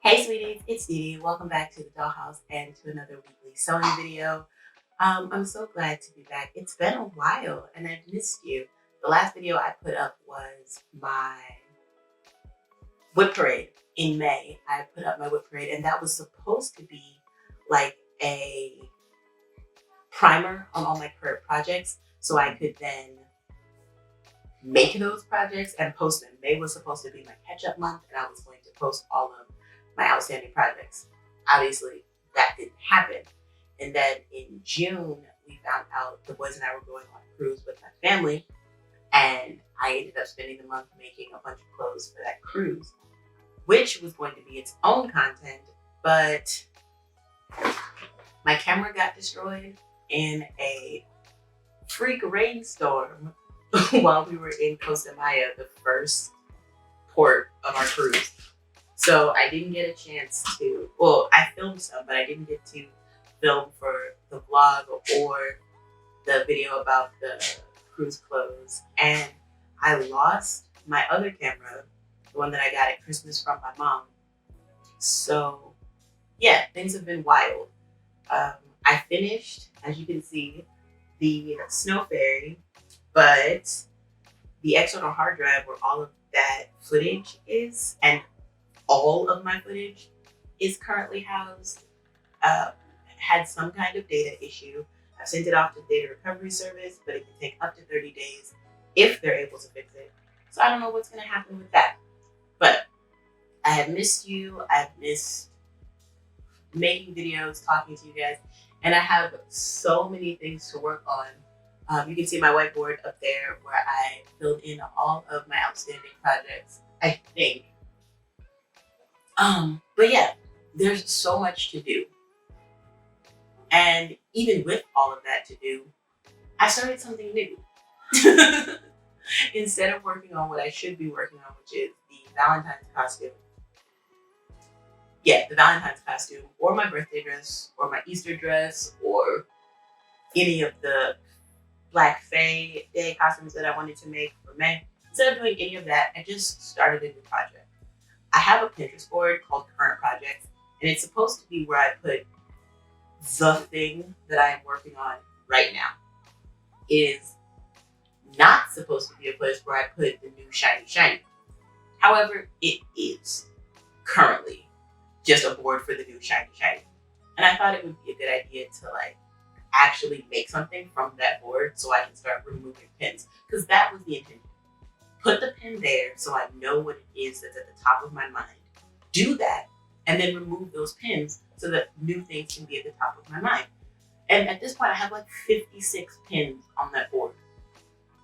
Hey sweeties, it's DeeDee. Welcome back to the dollhouse and to another weekly sewing video. I'm so glad to be back. It's been a while and I've missed you. The last video I put up was my whip parade in May. I put up my whip parade and that was supposed to be like a primer on all my current projects so I could then make those projects and post them. May was supposed to be my catch-up month and I was going to post all of my outstanding projects. Obviously, that didn't happen. And then in June, we found out the boys and I were going on a cruise with my family, and I ended up spending the month making a bunch of clothes for that cruise, which was going to be its own content, but my camera got destroyed in a freak rainstorm while we were in Costa Maya, the first port of our cruise. So I didn't get a chance to, well, I filmed some, but I didn't get to film for the vlog or the video about the cruise clothes. And I lost my other camera, the one that I got at Christmas from my mom. So yeah, things have been wild. I finished, as you can see, the Snow Fairy, but the external hard drive where all of that footage is, and all of my footage is currently housed, had some kind of data issue. I've sent it off to the data recovery service, but it can take up to 30 days if they're able to fix it. So I don't know what's gonna happen with that. But I have missed you. I've missed making videos, talking to you guys, and I have so many things to work on. You can see my whiteboard up there where I filled in all of my outstanding projects, I think. But yeah, there's so much to do. And even with all of that to do, I started something new. Instead of working on what I should be working on, which is the Valentine's costume. Yeah, the Valentine's costume, or my birthday dress, or my Easter dress, or any of the Black Fae Day costumes that I wanted to make for May. Instead of doing any of that, I just started a new project. I have a Pinterest board called Current Projects, and it's supposed to be where I put the thing that I am working on right now. It is not supposed to be a place where I put the new shiny. However, it is currently just a board for the new shiny. And I thought it would be a good idea to actually make something from that board so I can start removing pins, because that was the intention. Put the pin there so I know what it is that's at the top of my mind. Do that, and then remove those pins so that new things can be at the top of my mind. And at this point, I have 56 pins on that board.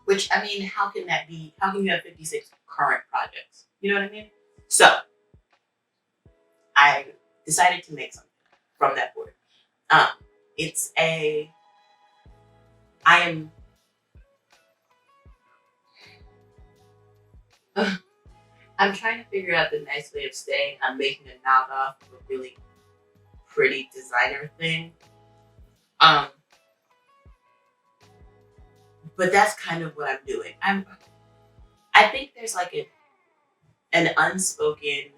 Which, I mean, how can that be? How can you have 56 current projects? You know what I mean? So, I decided to make something from that board. I'm trying to figure out the nice way of saying I'm making a knockoff of a really pretty designer thing. But that's kind of what I'm doing. I think there's an unspoken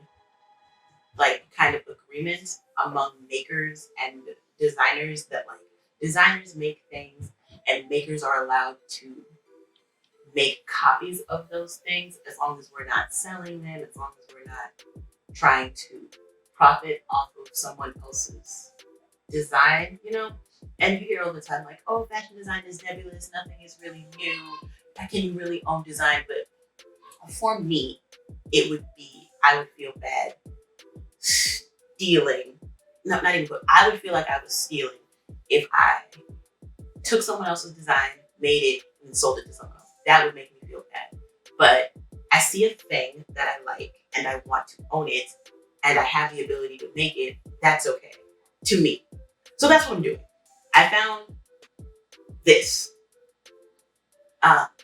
kind of agreement among makers and designers that designers make things and makers are allowed to make copies of those things as long as we're not selling them, as long as we're not trying to profit off of someone else's design, you know? And you hear all the time oh, fashion design is nebulous, nothing is really new, how can you really own design? But for me, I would feel bad stealing, not even, but I would feel like I was stealing if I took someone else's design, made it, and sold it to someone else. That would make me feel bad. But I see a thing that I like and I want to own it and I have the ability to make it, that's okay to me. So that's what I'm doing. I found this.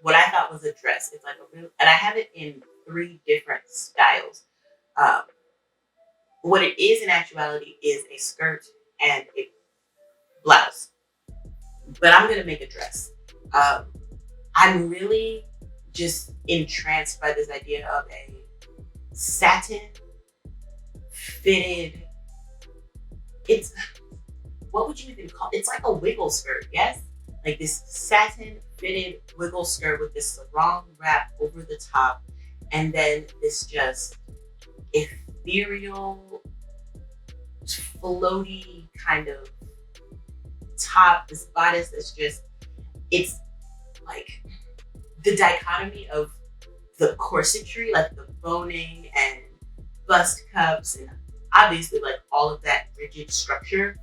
What I thought was a dress. It's and I have it in 3 different styles. What it is in actuality is a skirt and a blouse. But I'm gonna make a dress. I'm really just entranced by this idea of a satin fitted, it's, what would you even call it? It's like a wiggle skirt, yes? Like this satin fitted wiggle skirt with this sarong wrap over the top, and then this just ethereal, floaty kind of top, this bodice that's just, it's like the dichotomy of the corsetry, like the boning and bust cups and obviously like all of that rigid structure,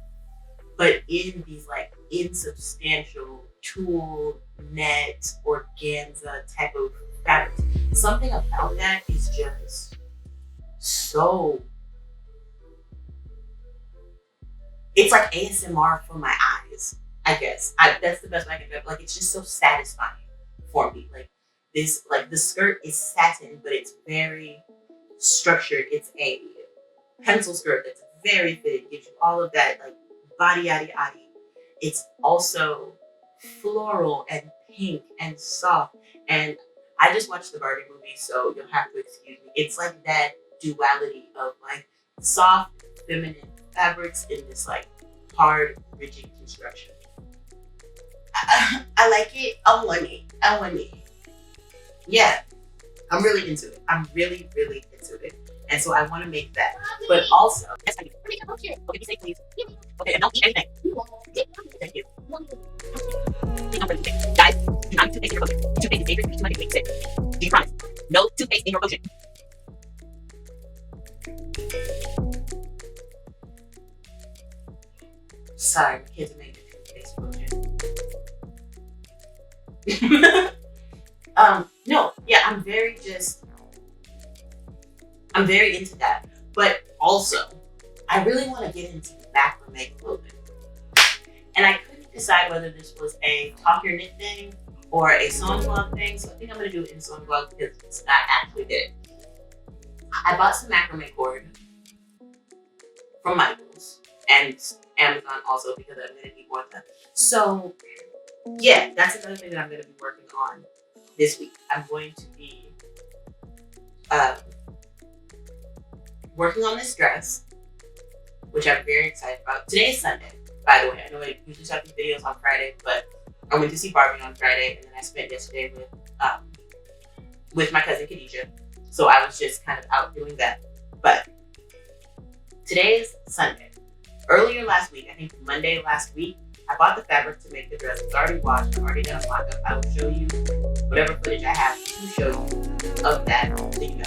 but in these like insubstantial tulle, net, organza type of fabric. Something about that is just so, it's like ASMR for my eyes, I guess. That's the best way I can do it. Like, it's just so satisfying for me. Like this, like the skirt is satin, but it's very structured. It's a pencil skirt that's very fitted, gives you all of that like body yaddy yaddy. It's also floral and pink and soft. And I just watched the Barbie movie, so you'll have to excuse me. It's like that duality of like soft, feminine fabrics in this like hard, rigid construction. I like it. I want it. Yeah, I'm really into it. I'm really, really into it. And so I want to make that. But also, yes, I do. Okay, be safe, please. Okay, and don't eat anything. Thank you. Please don't bring toothpaste. Guys, do not use toothpaste in your potion. Toothpaste is dangerous for you. Make you sick. Do you promise? No toothpaste in your potion. Sorry, my kids are making a toothpaste potion. No, yeah, I'm very into that. But also, I really want to get into macrame clothing. And I couldn't decide whether this was a talk your knit thing or a sewing vlog thing. So I think I'm going to do it in sewing vlog because it's not actually good. I bought some macrame cord from Michaels and Amazon also because I'm going to need more of them. So yeah, that's another thing that I'm going to be working on this week. I'm going to be working on this dress, which I'm very excited about. Today is Sunday, by the way. I know I usually start these videos on Friday, but I went to see Barbie on Friday, and then I spent yesterday with my cousin Khadijah. So I was just kind of out doing that. But today is Sunday. Earlier last week, I think Monday last week, I bought the fabric to make the dress. It's already washed. I've already done a mock-up. I will show you whatever footage I have to show you of that so you know.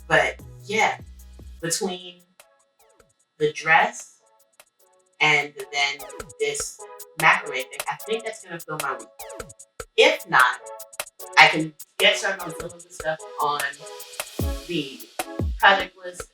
But yeah, between the dress and then this macrame thing, I think that's gonna fill my week. If not, I can get started on some of the stuff on the project list.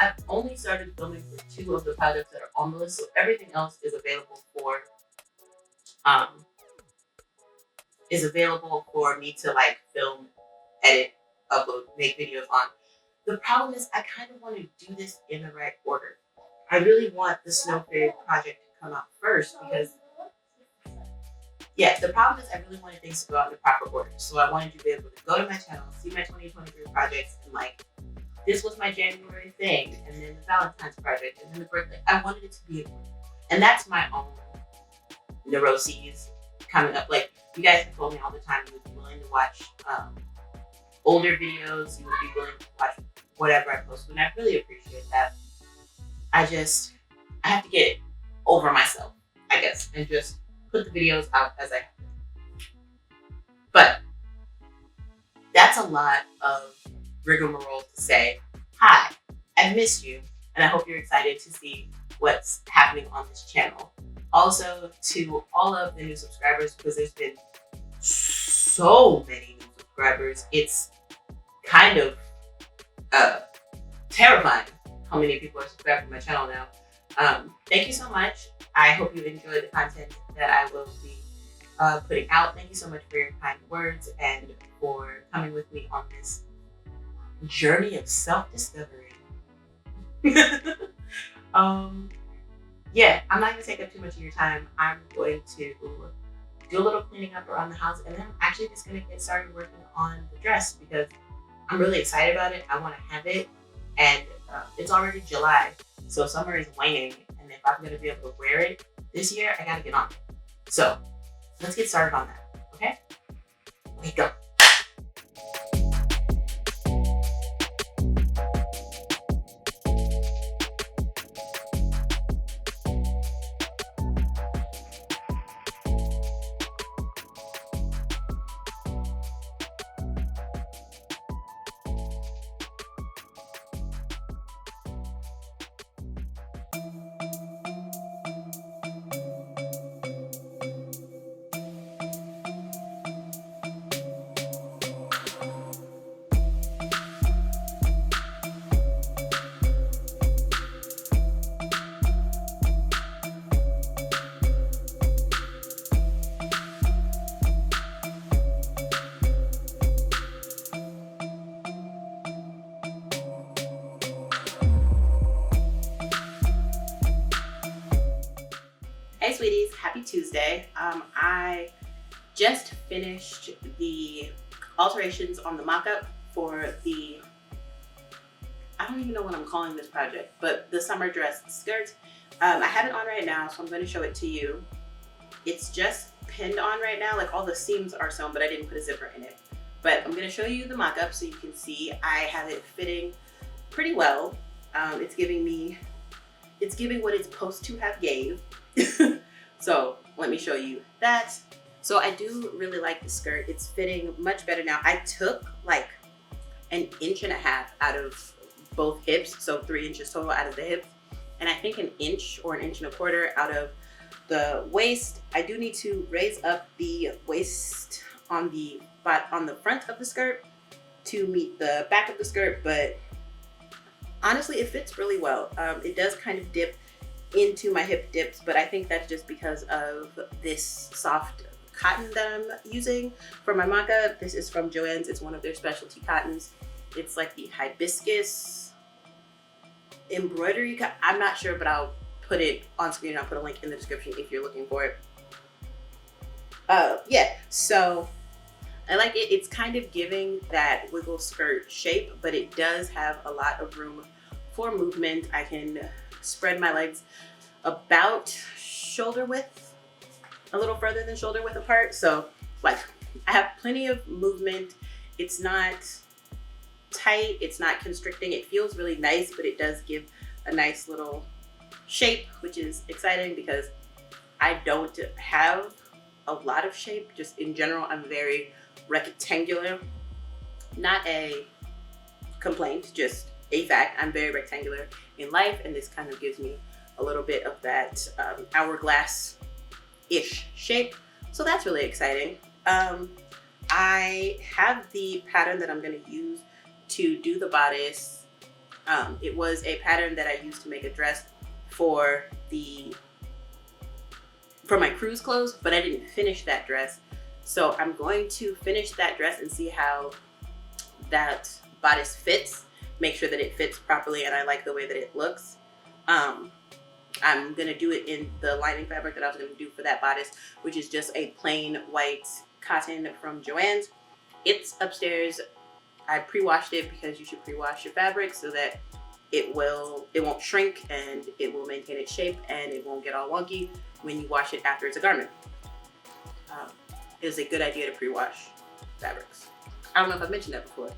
I've only started filming for 2 of the projects that are on the list, so everything else is available for me to like film, edit, upload, make videos on. The problem is I kind of want to do this in the right order. I really want the Snow Fairy project to come out first because, yeah, the problem is I really wanted things to go out in the proper order. So I wanted you to be able to go to my channel, see my 2023 projects, and like, this was my January thing, and then the Valentine's project, and then the birthday. I wanted it to be in order. And that's my own neuroses coming up. Like, you guys have told me all the time you would be willing to watch older videos, you would be willing to watch whatever I post, and I really appreciate that. I have to get over myself, I guess, and just put the videos out as I have them. But that's a lot of rigmarole to say, hi, I've missed you, and I hope you're excited to see what's happening on this channel. Also, to all of the new subscribers, because there's been so many new subscribers, it's kind of terrifying how many people are subscribed to my channel now. Thank you so much. I hope you enjoy the content that I will be putting out. Thank you so much for your kind words and for coming with me on this journey of self-discovery. Yeah, I'm not going to take up too much of your time. I'm going to do a little cleaning up around the house, and then I'm actually just going to get started working on the dress because I'm really excited about it. I want to have it, and it's already July, so summer is waning, and if I'm going to be able to wear it this year, I got to get on it. So let's get started on that, okay? Let's go. Hey sweeties, happy Tuesday. I just finished the alterations on the mock-up for the, I don't even know what I'm calling this project, but the summer dress skirt. I have it on right now, so I'm going to show it to you. It's just pinned on right now, like all the seams are sewn, but I didn't put a zipper in it. But I'm going to show you the mock-up so you can see I have it fitting pretty well. It's giving what it's supposed to have gave. So let me show you that. So I do really like the skirt. It's fitting much better now. I took like 1.5 inches out of both hips, so 3 inches total out of the hips, and I think 1 inch or 1.25 inches out of the waist. I do need to raise up the waist on the front of the skirt to meet the back of the skirt, but honestly it fits really well. It does kind of dip into my hip dips, but I think that's just because of this soft cotton that I'm using for my mock-up. This is from JoAnn's. It's one of their specialty cottons. It's like the hibiscus embroidery. I'm not sure, but I'll put it on screen. I'll put a link in the description if you're looking for it. Yeah, so I like it. It's kind of giving that wiggle skirt shape, but it does have a lot of room for movement. I can spread my legs about shoulder width, a little further than shoulder width apart. So like I have plenty of movement. It's not tight, it's not constricting. It feels really nice, but it does give a nice little shape, which is exciting because I don't have a lot of shape. Just in general, I'm very rectangular. Not a complaint, just a fact. I'm very rectangular in life, and this kind of gives me a little bit of that hourglass-ish shape. So that's really exciting. I have the pattern that I'm going to use to do the bodice It was a pattern that I used to make a dress for my cruise clothes, but I didn't finish that dress. So I'm going to finish that dress and see how that bodice fits, make sure that it fits properly and I like the way that it looks. I'm gonna do it in the lining fabric that I was gonna do for that bodice, which is just a plain white cotton from JoAnn's. It's upstairs. I pre-washed it because you should pre-wash your fabric so that it won't shrink and it will maintain its shape and it won't get all wonky when you wash it after it's a garment. It is a good idea to pre-wash fabrics. I don't know if I've mentioned that before.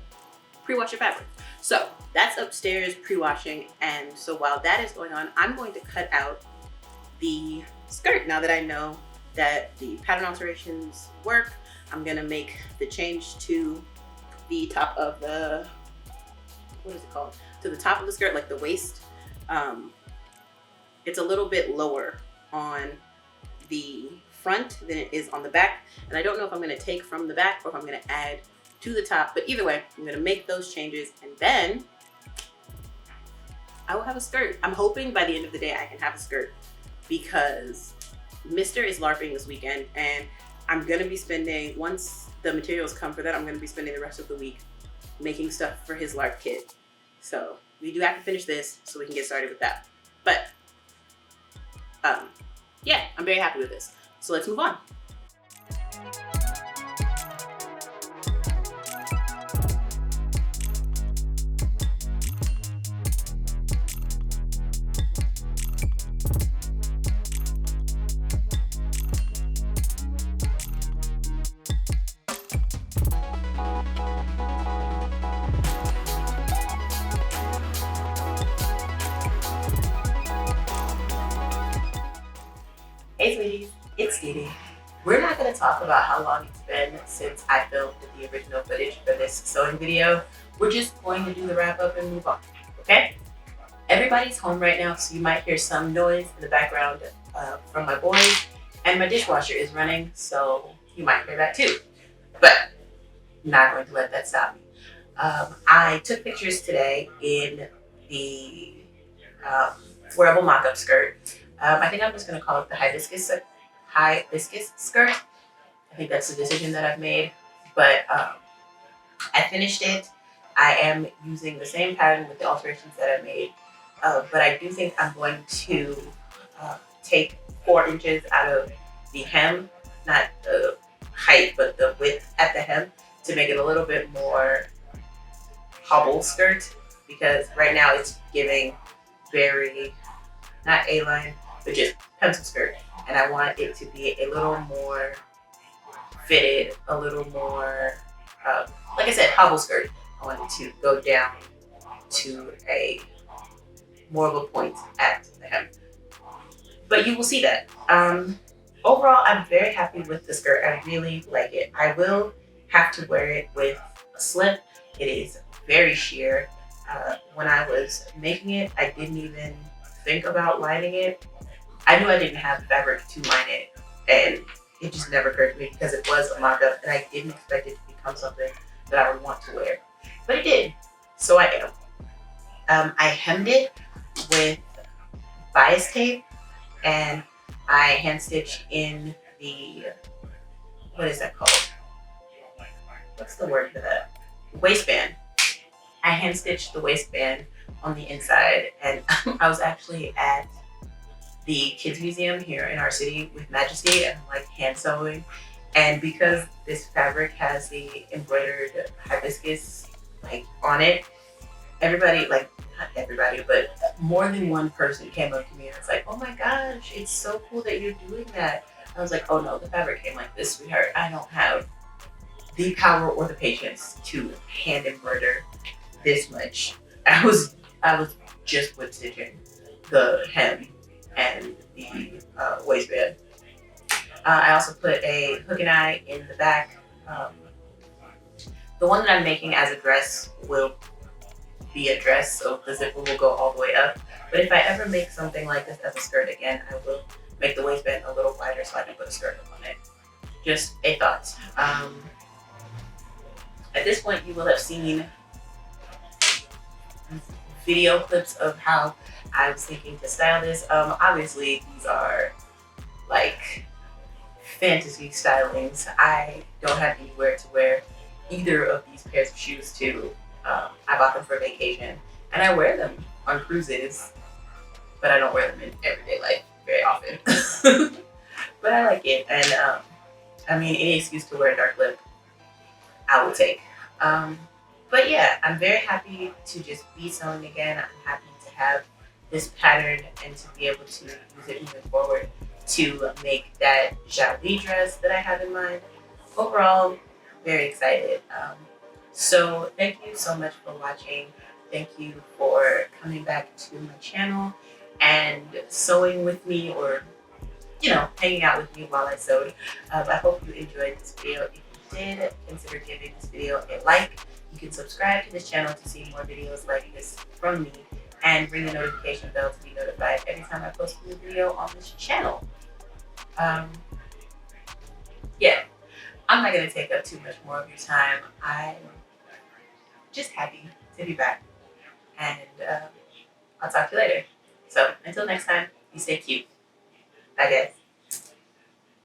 Pre-wash your fabric. So that's upstairs pre-washing, and so while that is going on, I'm going to cut out the skirt. Now that I know that the pattern alterations work, I'm gonna make the change to the top of the, what is it called? To the top of the skirt, like the waist. It's a little bit lower on the front than it is on the back, and I don't know if I'm gonna take from the back or if I'm gonna add to the top, but either way, I'm gonna make those changes and then I will have a skirt. I'm hoping by the end of the day I can have a skirt because Mr. is LARPing this weekend and I'm gonna be spending, once the materials come for that, I'm gonna be spending the rest of the week making stuff for his LARP kit. So we do have to finish this so we can get started with that. But yeah, I'm very happy with this. So let's move on. Hey sweeties, it's DeeDee. We're not going to talk about how long it's been since I filmed the original footage for this sewing video. We're just going to do the wrap up and move on, okay? Everybody's home right now, so you might hear some noise in the background from my boys, and my dishwasher is running, so you might hear that too. But I'm not going to let that stop me. I took pictures today in the wearable mock-up skirt. I think I'm just going to call it the Hibiscus Skirt. I think that's the decision that I've made. But I finished it. I am using the same pattern with the alterations that I made. But I do think I'm going to take 4 inches out of the hem, not the height, but the width at the hem, to make it a little bit more hobble skirt. Because right now it's giving very, not A-line, but just pencil skirt. And I want it to be a little more fitted, a little more, like I said, hobble skirt. I want it to go down to a more of a point at the hem. But you will see that. Overall, I'm very happy with the skirt. I really like it. I will have to wear it with a slip. It is very sheer. When I was making it, I didn't even think about lining it. I knew I didn't have the fabric to line it, and it just never occurred to me because it was a mock-up and I didn't expect it to become something that I would want to wear. But it did, so I am. I hemmed it with bias tape and I hand stitched in the, what is that called? What's the word for that? Waistband. I hand stitched the waistband on the inside, and I was actually at the kids museum here in our city with Majesty and like hand sewing, and because this fabric has the embroidered hibiscus like on it, everybody, like not everybody, but more than one person came up to me and was like, oh my gosh, it's so cool that you're doing that. I was like, oh no, the fabric came like this, sweetheart. I don't have the power or the patience to hand embroider this much. I was just wood stitching the hem and the waistband. I also put a hook and eye in the back. The one that I'm making as a dress will be a dress, so the zipper will go all the way up. But if I ever make something like this as a skirt again, I will make the waistband a little wider so I can put a skirt on it. Just a thought. At this point, you will have seen video clips of how I was thinking to style this. Obviously these are like fantasy stylings. I don't have anywhere to wear either of these pairs of shoes to. I bought them for vacation and I wear them on cruises, but I don't wear them in everyday life very often. But I like it, and I mean, any excuse to wear a dark lip, I will take. But yeah, I'm very happy to just be sewing again. I'm happy to have this pattern and to be able to use it moving forward to make that JoAnn dress that I have in mind. Overall, very excited. So thank you so much for watching. Thank you for coming back to my channel and sewing with me, or hanging out with me while I sewed. I hope you enjoyed this video. If you did, consider giving this video a like. You can subscribe to this channel to see more videos like this from me, and ring the notification bell to be notified every time I post a new video on this channel. Yeah, I'm not going to take up too much more of your time. I'm just happy to be back, and I'll talk to you later. So until next time, you stay cute. Bye guys.